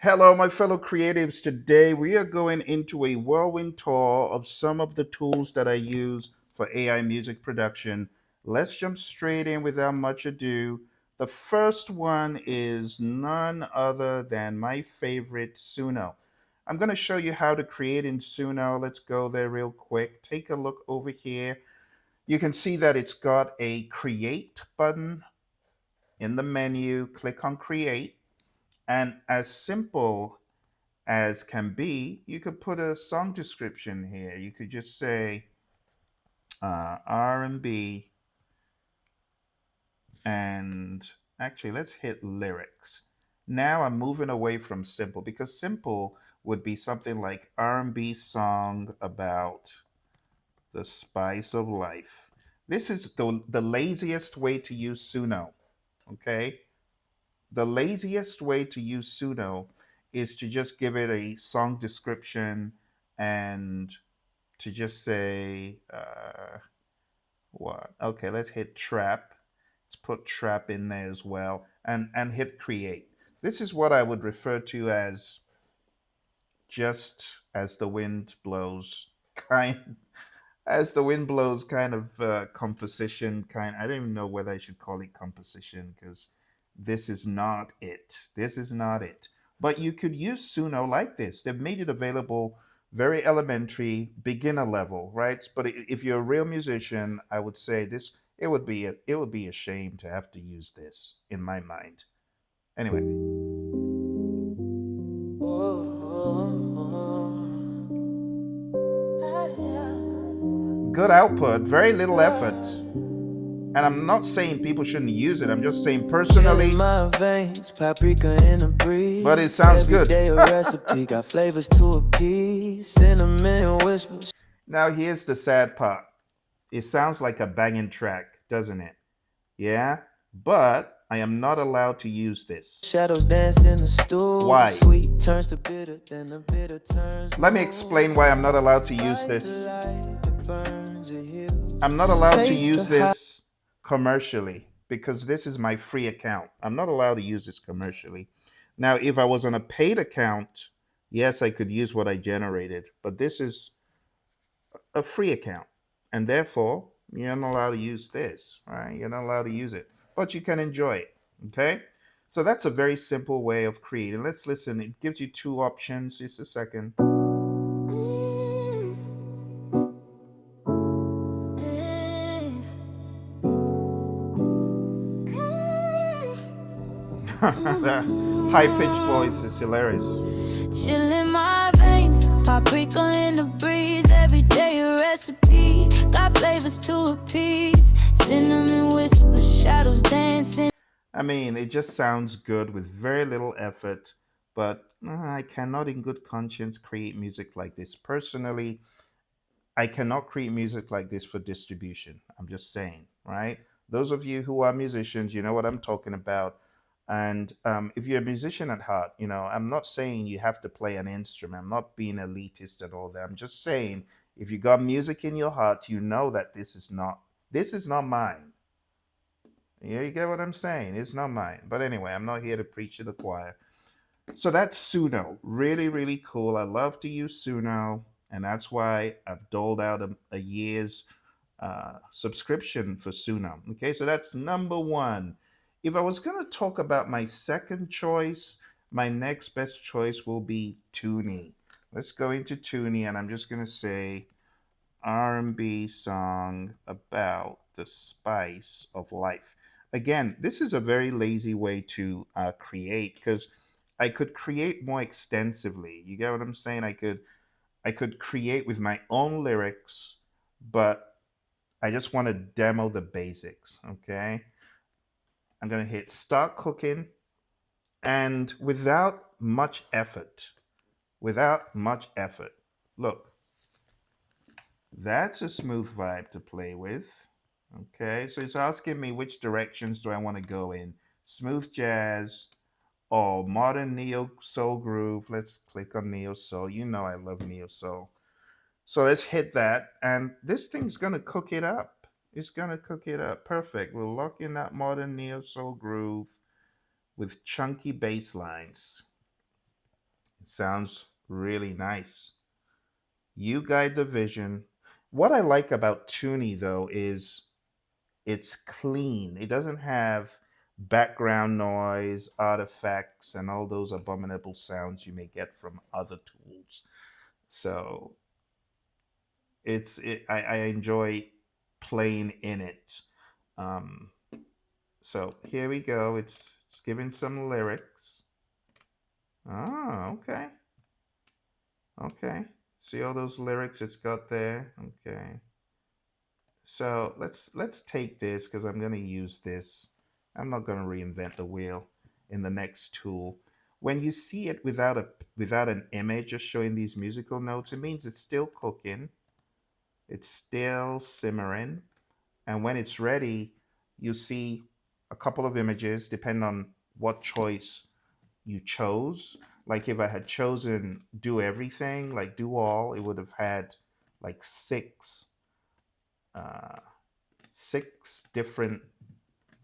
Hello, my fellow creatives. Today we are going into a whirlwind tour of some of the tools that I use for AI music production. Let's jump straight in without much ado. The first one is none other than my favorite Suno. I'm going to show you how to create in Suno. Let's go there real quick. Take a look over here. You can see that it's got a create button in the menu. Click on create. And as simple as can be, you could put a song description here. You could just say R&B, and actually let's hit lyrics. Now I'm moving away from simple because simple would be something like R&B song about the spice of life. This is the laziest way to use Suno, okay? The laziest way to use Suno is to just give it a song description and to just say what? Okay, let's hit trap. Let's put trap in there as well, and hit create. This is what I would refer to as just as the wind blows kind as the wind blows kind of composition kind. I don't even know whether I should call it composition because this is not it. This is not it. But you could use Suno like this. They've made it available very elementary, beginner level, right? But if you're a real musician, I would say this. It would be a shame to have to use this, in my mind. Anyway, good output, very little effort. And I'm not saying people shouldn't use it. I'm just saying personally, my veins, paprika in a breeze. But it sounds every good. Day a recipe got flavors to appease, cinnamon whispers. Now here's the sad part. It sounds like a banging track, doesn't it? Yeah, but I am not allowed to use this. Shadows dance in the stool. Why? Sweet turns to bitter, then the bitter turns. Let me explain why I'm not allowed to use this. I'm not allowed to use this commercially because this is my free account. I'm not allowed to use this commercially. Now, if I was on a paid account, yes, I could use what I generated, but this is a free account. And therefore, you're not allowed to use this, right? You're not allowed to use it, but you can enjoy it, okay? So that's a very simple way of creating. Let's listen. It gives you two options. Just a second. The high pitched voice is hilarious. Chill in my veins, paprika in the breeze. Every day a recipe, got flavors to appease. Cinnamon whispers, shadows dancing. I mean, it just sounds good with very little effort, but I cannot, in good conscience, create music like this. Personally, I cannot create music like this for distribution. I'm just saying, right? Those of you who are musicians, you know what I'm talking about. And if you're a musician at heart, I'm not saying you have to play an instrument. I'm not being elitist and all that. I'm just saying if you got music in your heart, you know that this is not mine. Yeah, you get what I'm saying? It's not mine. But anyway, I'm not here to preach to the choir. So that's Suno. Really, really cool. I love to use Suno, and that's why I've doled out a year's subscription for Suno. Okay, so that's number one. If I was going to talk about my second choice, my next best choice will be Tunee. Let's go into Tunee, and I'm just going to say R&B song about the spice of life. Again, this is a very lazy way to create because I could create more extensively. You get what I'm saying? I could create with my own lyrics, but I just want to demo the basics. Okay, I'm gonna hit start cooking, and without much effort. Look, that's a smooth vibe to play with. Okay, so it's asking me which directions do I want to go in, smooth jazz or modern neo soul groove. Let's click on neo soul. You know I love neo soul. So let's hit that, and this thing's gonna cook it up. It's gonna cook it up. Perfect. We'll lock in that modern neo soul groove with chunky bass lines. It sounds really nice. You guide the vision. What I like about Toonie though is it's clean. It doesn't have background noise, artifacts, and all those abominable sounds you may get from other tools. So I enjoy playing in it. Um, so here we go. It's giving some lyrics. Oh, okay. Okay. See all those lyrics it's got there? Okay. So let's take this because I'm going to use this. I'm not going to reinvent the wheel in the next tool. When you see it without an image just showing these musical notes, it means it's still cooking, it's still simmering, and when it's ready, you see a couple of images depending on what choice you chose. Like if I had chosen do everything, like do all, it would have had like uh, six different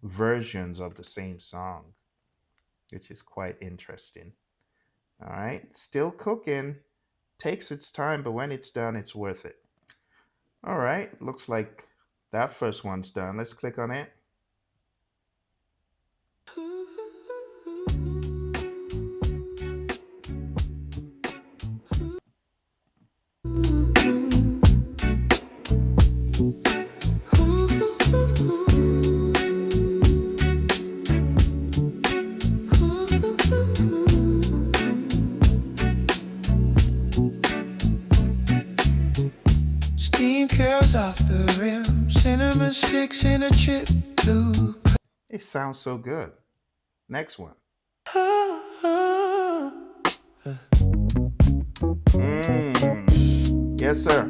versions of the same song, which is quite interesting. All right, still cooking, takes its time, but when it's done, it's worth it. All right, looks like that first one's done. Let's click on it. Steam curls off the rim, cinnamon sticks in a chip blue. It sounds so good. Next one. Yes, sir.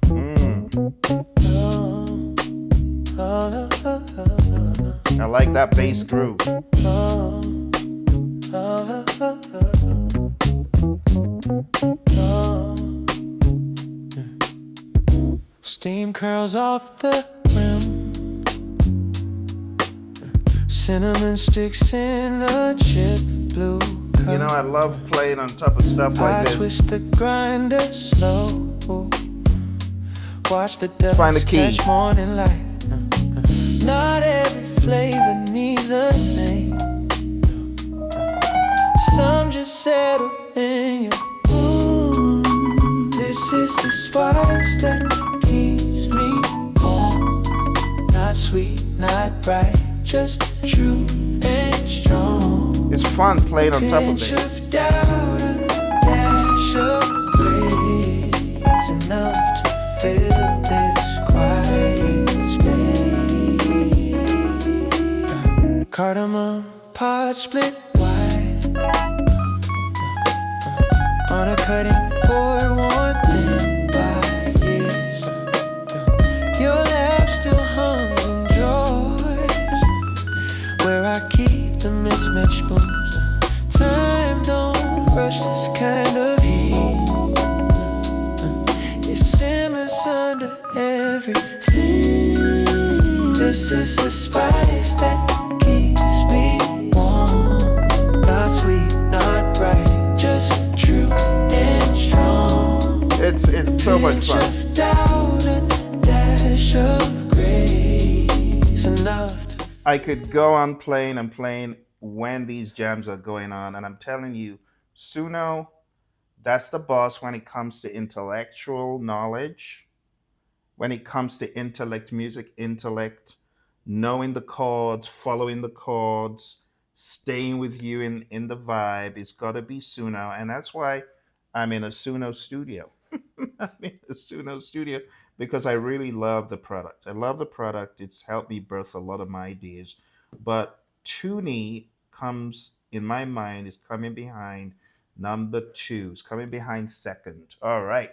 Mm. I like that bass groove. Steam curls off the rim, cinnamon sticks in a chip blue cup. You know, I love playing on top of stuff like I this. twist the grinder slow, watch the Find the dust key. catch morning light. Not every flavor needs a name. Some just settle in your womb. This is the spice that keeps me warm. Not sweet, not bright, just true and strong. It's fun playing on top of Pinch it. of doubt, a dash of grace, enough to fill this quiet space. Cardamom pot split wide on a cutting board worn thin by years. Your laugh still hums in drawers where I keep the mismatched spoons. Time don't rush this kind of heat. It simmers under everything. This is the spice that keeps me warm. Not sweet, not bright, just true and strong. It's so much Pinch fun. of doubt, a dash of grace, enough to I could go on playing and playing when these jams are going on, and I'm telling you, Suno, that's the boss when it comes to intellectual knowledge, when it comes to intellect, music intellect, knowing the chords, following the chords, staying with you in the vibe. It's got to be Suno, and that's why I'm in a Suno studio. I'm in a Suno studio because I really love the product. I love the product. It's helped me birth a lot of my ideas. But Tuney comes in my mind is coming behind number two. It's coming behind second. All right.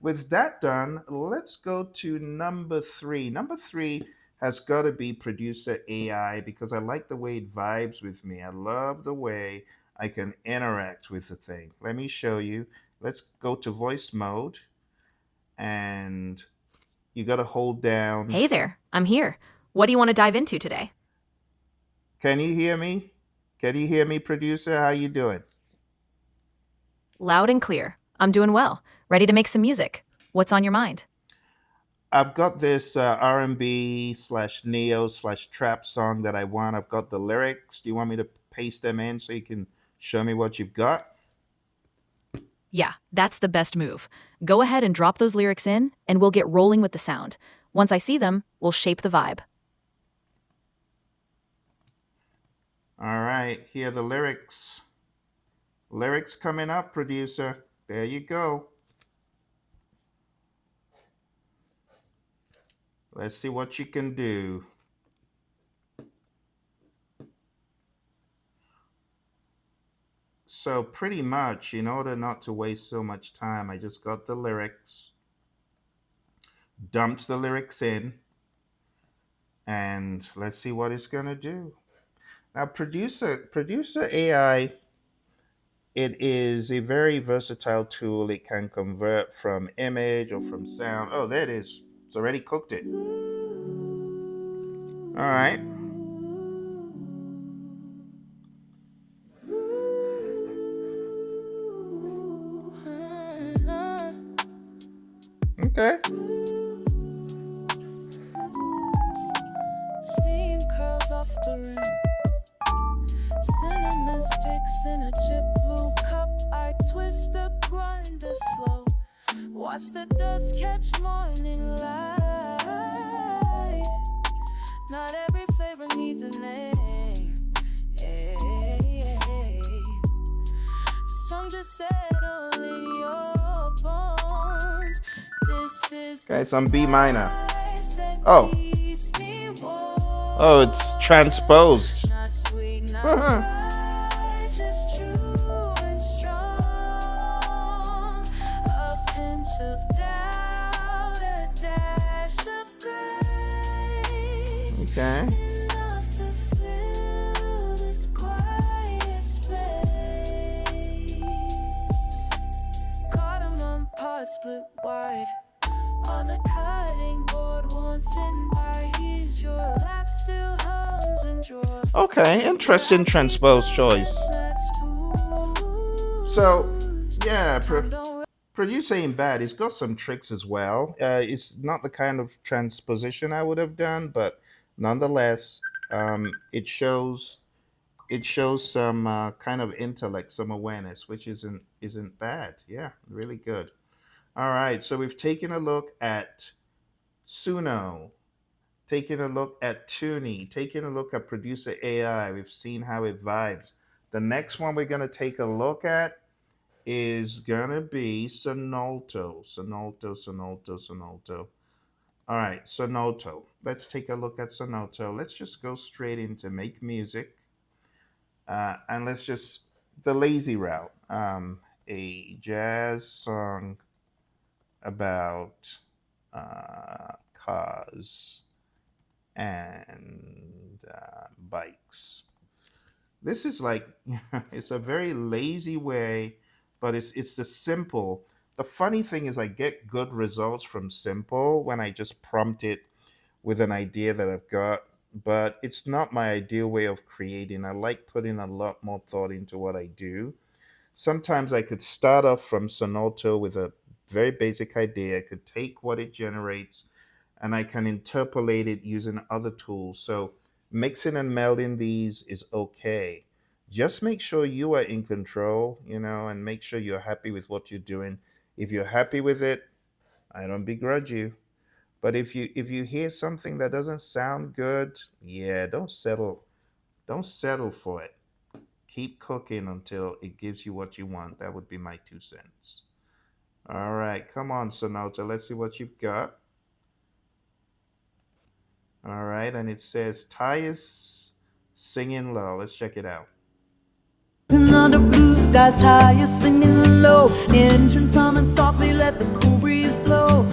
With that done, let's go to number three. Number three has got to be Producer AI because I like the way it vibes with me. I love the way I can interact with the thing. Let me show you. Let's go to voice mode and you got to hold down. Hey there, I'm here. What do you want to dive into today? Can you hear me? Can you hear me, producer? How you doing? Loud and clear. I'm doing well. Ready to make some music. What's on your mind? I've got this R&B slash neo slash trap song that I want. I've got the lyrics. Do you want me to paste them in so you can show me what you've got? Yeah, that's the best move. Go ahead and drop those lyrics in, and we'll get rolling with the sound. Once I see them, we'll shape the vibe. All right, here are the lyrics. Lyrics coming up, producer. There you go. Let's see what you can do. So, pretty much, in order not to waste so much time, I just got the lyrics, dumped the lyrics in, and let's see what it's going to do. Now, producer AI, it is a very versatile tool. It can convert from image or from sound. Oh, there it is. It's already cooked it. All right. Okay. Steam curls off the rim. Cinnamon sticks in a chip blue cup. I twist the grinder slow. Watch the dust catch morning light. Not every flavor needs a name. Hey, hey. Some just settle in your bones. This is Okay, some B minor. Oh. Oh, it's transposed. not sweet, not right, just true and strong. A pinch of doubt, a dash of grace. Okay. Enough to fill this quiet space. Cardamom pod split wide. On the cutting board, one thin bite. Your lap still hums and draws. Okay, interesting transposed choice. So, yeah, producer ain't bad. It's got some tricks as well. It's not the kind of transposition I would have done, but nonetheless, it shows some kind of intellect, some awareness, which isn't bad. Yeah, really good. All right, so we've taken a look at Suno, taking a look at Tuney, taking a look at Producer AI. We've seen how it vibes. The next one we're going to take a look at is going to be Sonauto. Sonauto. All right, Sonauto. Let's take a look at Sonauto. Let's just go straight into make music. And let's just, the lazy route. A jazz song about cars and bikes. This is like it's a very lazy way, but it's the simple. The funny thing is, I get good results from simple when I just prompt it with an idea that I've got, but it's not my ideal way of creating. I like putting a lot more thought into what I do. Sometimes I could start off from Sonota with a very basic idea. I could take what it generates and I can interpolate it using other tools. So mixing and melding these is okay. Just make sure you are in control, and make sure you're happy with what you're doing. If you're happy with it, I don't begrudge you. But if you hear something that doesn't sound good, yeah, don't settle. Don't settle for it. Keep cooking until it gives you what you want. That would be my 2 cents. All right, come on, Sonota. Let's see what you've got. All right, and it says Tyus singing low. Let's check it out. Under blue skies, tires singing low. Engines humming softly, let the cool breeze flow.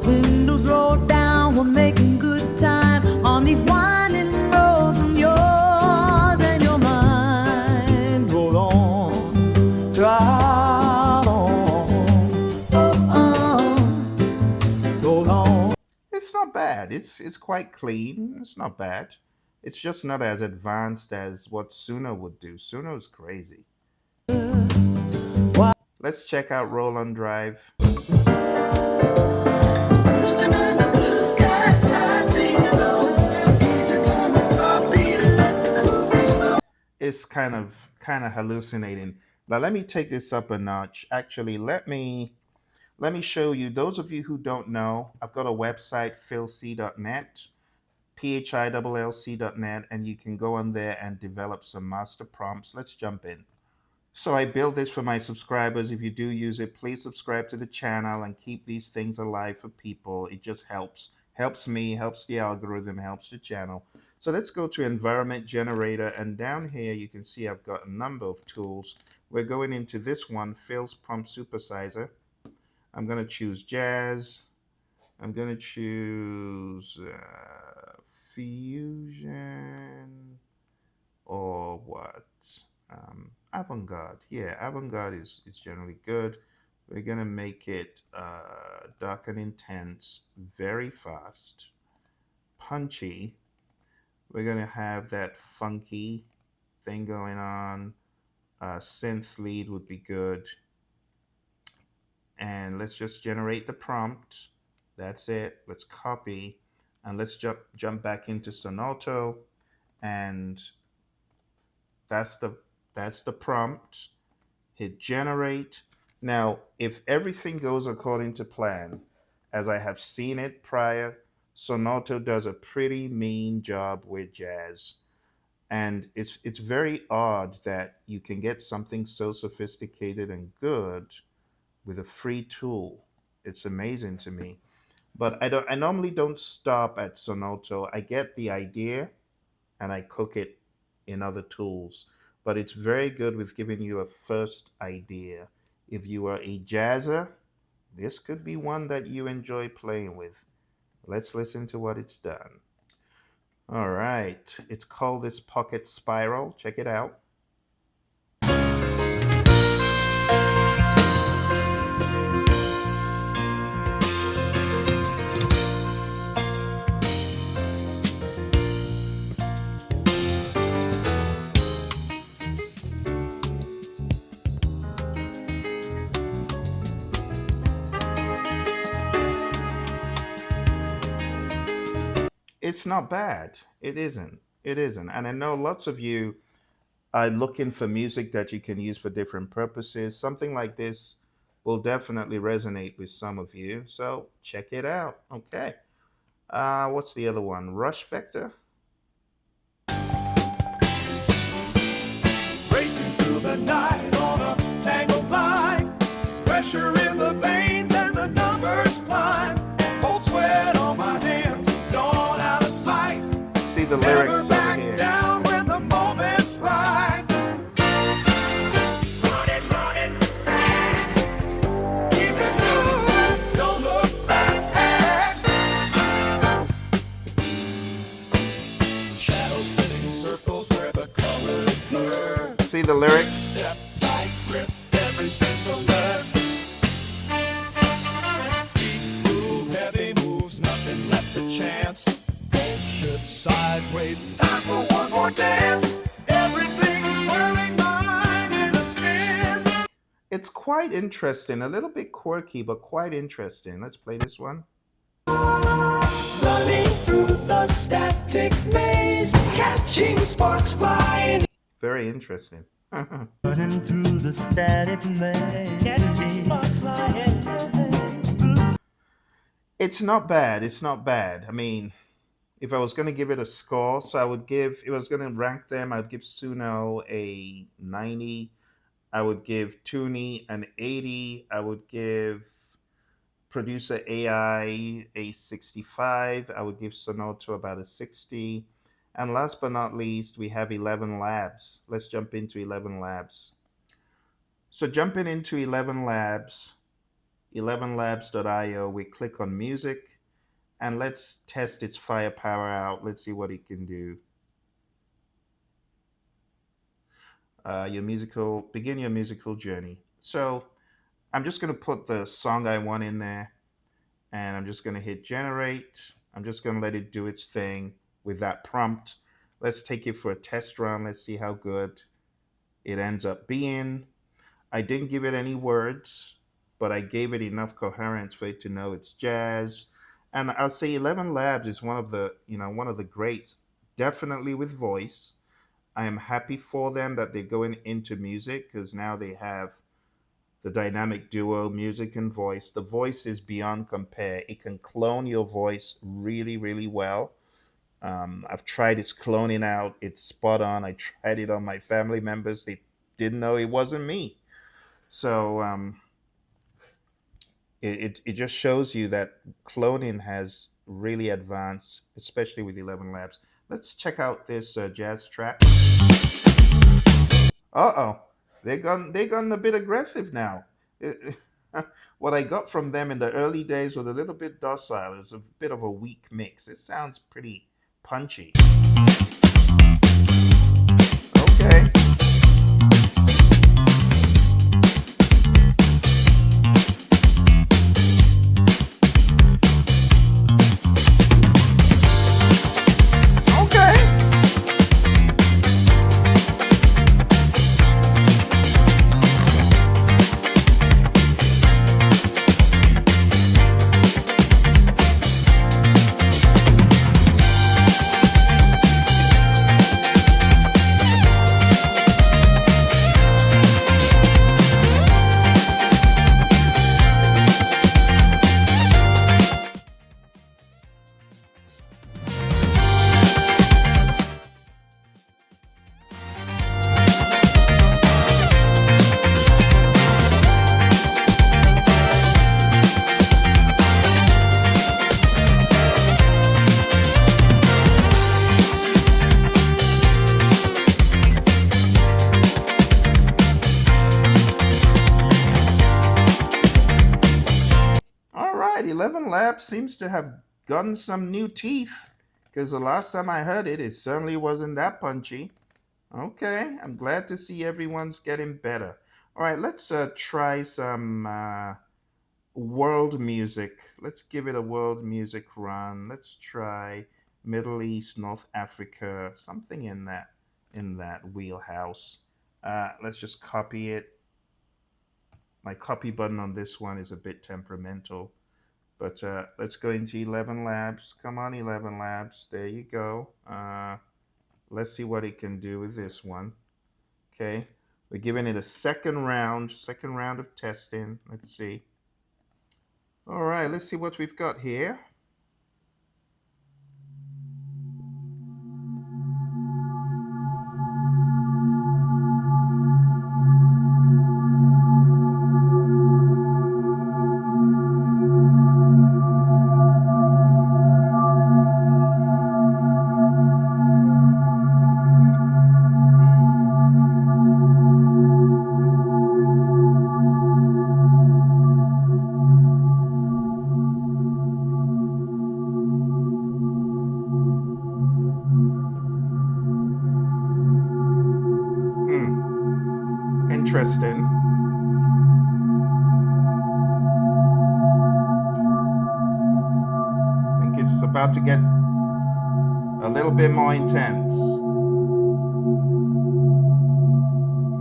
Windows rolled down, we're making good time on these winding roads. And yours and your mind roll on, drive on, roll on. It's not bad. It's quite clean. It's not bad. It's just not as advanced as what Suno would do. Suno's crazy. Let's check out Roll on Drive. It's kind of hallucinating. But let me take this up a notch. Actually, let me show you. Those of you who don't know, I've got a website, philc.net, phillc.net, and you can go on there and develop some master prompts. Let's jump in. So I built this for my subscribers. If you do use it, please subscribe to the channel and keep these things alive for people. It just helps me, helps the algorithm, helps the channel. So let's go to environment generator, and down here you can see I've got a number of tools. We're going into this one, Phil's Prompt Supersizer. I'm going to choose jazz. I'm going to choose fusion or what? Avant-garde. Yeah, avant-garde is generally good. We're going to make it dark and intense, very fast, punchy. We're going to have that funky thing going on. Synth lead would be good. And let's just generate the prompt. That's it. Let's copy and let's jump back into Sonauto, and that's the that's the prompt. Hit generate. Now, if everything goes according to plan, as I have seen it prior, Sonauto does a pretty mean job with jazz. And it's very odd that you can get something so sophisticated and good with a free tool. It's amazing to me. But I normally don't stop at Sonauto. I get the idea and I cook it in other tools. But it's very good with giving you a first idea. If you are a jazzer, this could be one that you enjoy playing with. Let's listen to what it's done. All right, it's called this Pocket Spiral. Check it out. It's not bad. It isn't. It isn't. And I know lots of you are looking for music that you can use for different purposes. Something like this will definitely resonate with some of you. So check it out. Okay. What's the other one? Rush Vector. Racing through the night on a tangled line. Pressure in the veins and the numbers climb. Cold sweat on my hands, dawn out of sight. See the Never lyrics over back here. down when the moment's right. Running, running fast. Keep it moving, don't look back. Shadows spinning circles where the colors blur. See the lyrics. Step tight, grip every sense alert. Deep groove, heavy moves, nothing left to chance. Both ships sideways, time for one more dance. Everything swirling mind in a spin. It's quite interesting, a little bit quirky, but quite interesting. Let's play this one. Running through the static maze, catching sparks flying. Very interesting. Running through the static maze, catching sparks flying. It's not bad. It's not bad. I mean, if I was going to give it a score, so I would give, if I was going to rank them, I'd give Suno a 90. I would give Tunee an 80. I would give Producer AI a 65. I would give Sonota about a 60. And last but not least, we have 11 Labs. Let's jump into 11 Labs. So jumping into 11 Labs, 11labs.io, we click on music and let's test its firepower out. Let's see what it can do. Begin your musical journey. So I'm just going to put the song I want in there, and I'm just going to hit generate. I'm just going to let it do its thing with that prompt. let's take it for a test run. Let's see how good it ends up being. I didn't give it any words, but I gave it enough coherence for it to know it's jazz. And I'll say 11 Labs is one of the, one of the greats, definitely with voice. I am happy for them that they're going into music because now they have the dynamic duo, music and voice. The voice is beyond compare. It can clone your voice really, really well. I've tried its cloning out. It's spot on. I tried it on my family members. They didn't know it wasn't me. So it just shows you that cloning has really advanced, especially with 11 Labs. Let's check out this jazz track. Uh-oh, they gone a bit aggressive now. What I got from them in the early days was a little bit docile. It's a bit of a weak mix. It sounds pretty punchy. Okay. Okay. All right, 11 Labs seems to have gotten some new teeth because the last time I heard it, it certainly wasn't that punchy. Okay, I'm glad to see everyone's getting better. All right, let's try some world music. Let's give it a world music run. Let's try Middle East, North Africa, something in that wheelhouse. Let's just copy it. My copy button on this one is a bit temperamental. But let's go into 11 Labs. Come on, 11 Labs. There you go. Let's see what it can do with this one. Okay. We're giving it a second round of testing. Let's see. All right, let's see what we've got here. Hmm, interesting. I think it's about to get a little bit more intense.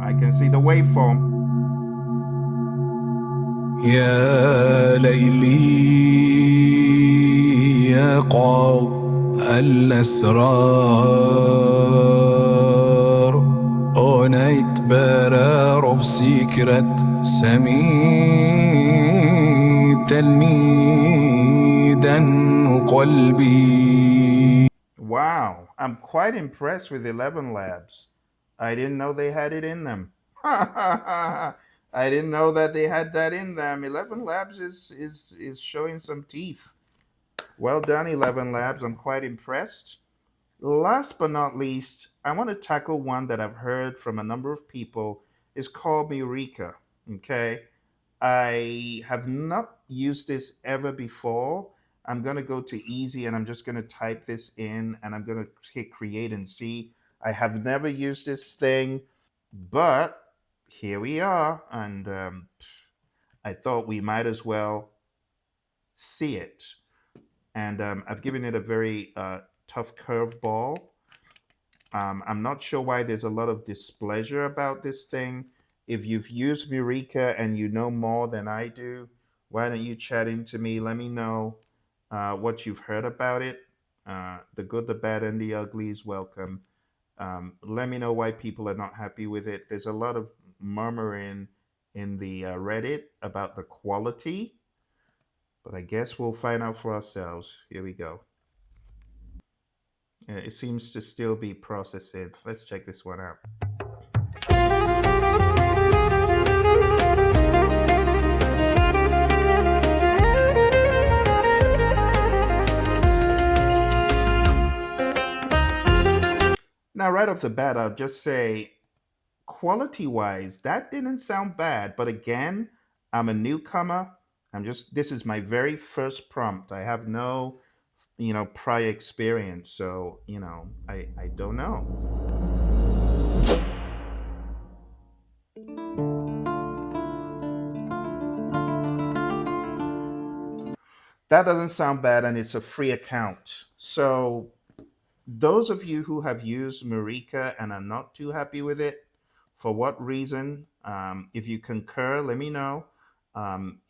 I can see the waveform. يا ليلي يقع الأسرار أونيت برار في سكرت سمي تلميذا وقلبي. Wow, I'm quite impressed with 11 Labs. I didn't know they had it in them. I didn't know that they had that in them. 11 Labs is showing some teeth. Well done, 11 Labs. I'm quite impressed. Last but not least, I want to tackle one that I've heard from a number of people. It's called Mureka. Okay. I have not used this ever before. I'm going to go to easy and I'm just going to type this in and I'm going to hit create and see. I have never used this thing, but here we are. And I thought we might as well see it. And I've given it a very tough curveball. I'm not sure why there's a lot of displeasure about this thing. If you've used Mureka and you know more than I do, why don't you chat into me? Let me know what you've heard about it. The good, the bad, and the ugly is welcome. Let me know why people are not happy with it. There's a lot of murmuring in the Reddit about the quality, but I guess we'll find out for ourselves. Here we go. It seems to still be processing. Let's check this one out. Now, right off the bat, I'll just say quality wise, that didn't sound bad. But again, I'm a newcomer. This is my very first prompt. I have no, prior experience. So, I don't know. That doesn't sound bad, and it's a free account. So, those of you who have used Marika and are not too happy with it, for what reason? If you concur, let me know.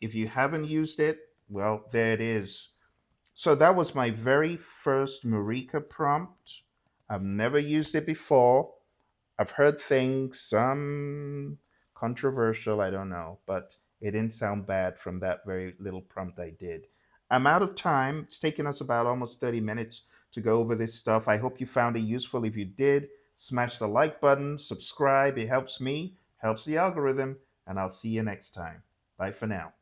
If you haven't used it, well, there it is. So that was my very first Marika prompt. I've never used it before. I've heard things, some controversial, I don't know, but it didn't sound bad from that very little prompt I did. I'm out of time. It's taken us about almost 30 minutes to go over this stuff. I hope you found it useful. If you did, smash the like button, subscribe. It helps me, helps the algorithm, and I'll see you next time. Bye for now.